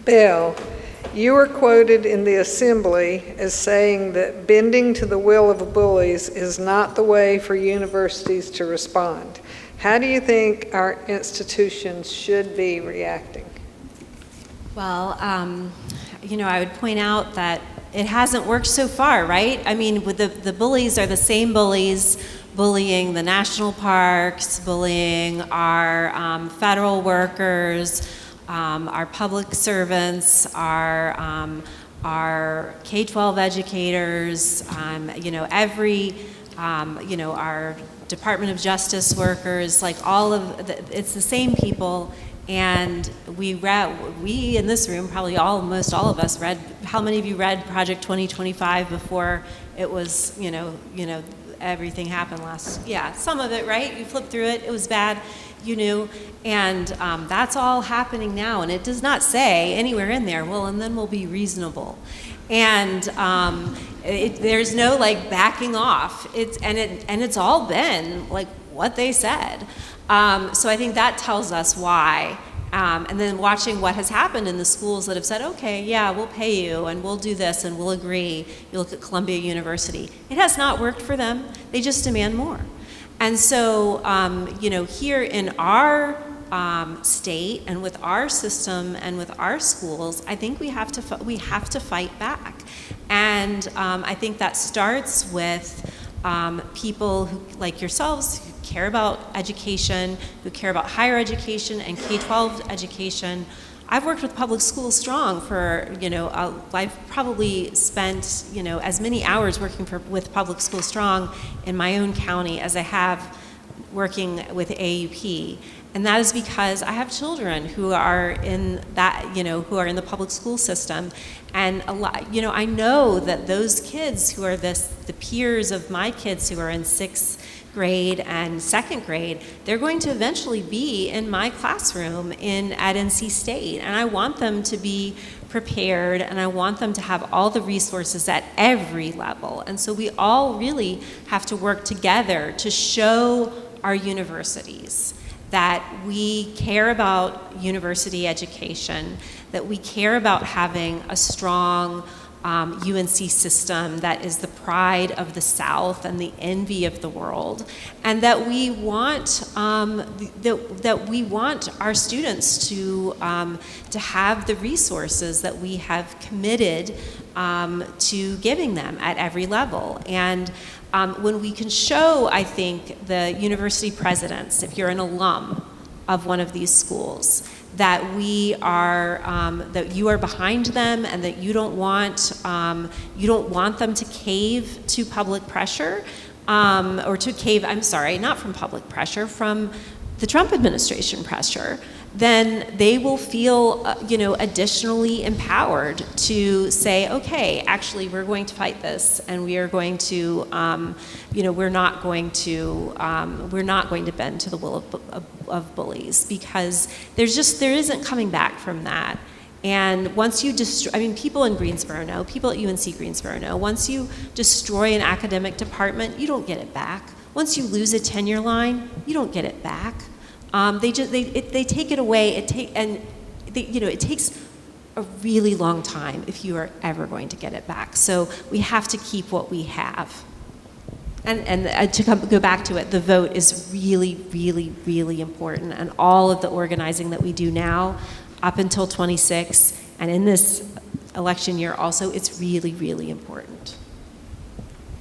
Belle, you were quoted in the assembly as saying that bending to the will of bullies is not the way for universities to respond. How do you think our institutions should be reacting? Well, I would point out that it hasn't worked so far, right? I mean, with the bullies are the same bullies bullying the national parks, bullying our federal workers, our public servants, our K-12 educators, our Department of Justice workers, like it's the same people. And we in this room, probably almost all of us read, how many of you read Project 2025 before it was, everything happened yeah, some of it, right? You flipped through it, it was bad, you knew. And that's all happening now. And it does not say anywhere in there, well, and then we'll be reasonable. And there's no backing off. It's all been what they said. So I think that tells us why. And then watching what has happened in the schools that have said, okay, yeah, we'll pay you and we'll do this and we'll agree. You look at Columbia University. It has not worked for them. They just demand more. And so, here in our state and with our system and with our schools, I think we have to fight back. And I think that starts with people who, like yourselves, who care about education, who care about higher education and K-12 education. I've worked with Public Schools Strong for, I've probably spent, as many hours working with Public Schools Strong in my own county as I have working with AUP. And that is because I have children who are in that, who are in the public school system. And I know that those kids who are the peers of my kids who are in 6th grade and 2nd grade, they're going to eventually be in my classroom at NC State. And I want them to be prepared, and I want them to have all the resources at every level. And so we all really have to work together to show our universities that we care about university education, that we care about having a strong UNC system that is the pride of the South and the envy of the world, and that we want our students to have the resources that we have committed to giving them at every level. And when we can show, I think, the university presidents, if you're an alum of one of these schools, that that you are behind them and that you don't want them to cave to public pressure, not from public pressure, from the Trump administration pressure, then they will feel, additionally empowered to say, okay, actually, we're going to fight this, and we are going to, we're not going to bend to the will of bullies, because there isn't coming back from that. And once you destroy, people in Greensboro know, people at UNC Greensboro know, once you destroy an academic department, you don't get it back. Once you lose a tenure line, you don't get it back. They take it away. It takes a really long time if you are ever going to get it back. So we have to keep what we have. And to go back to it, the vote is really, really, really important. And all of the organizing that we do now, up until 26, and in this election year also, it's really, really important.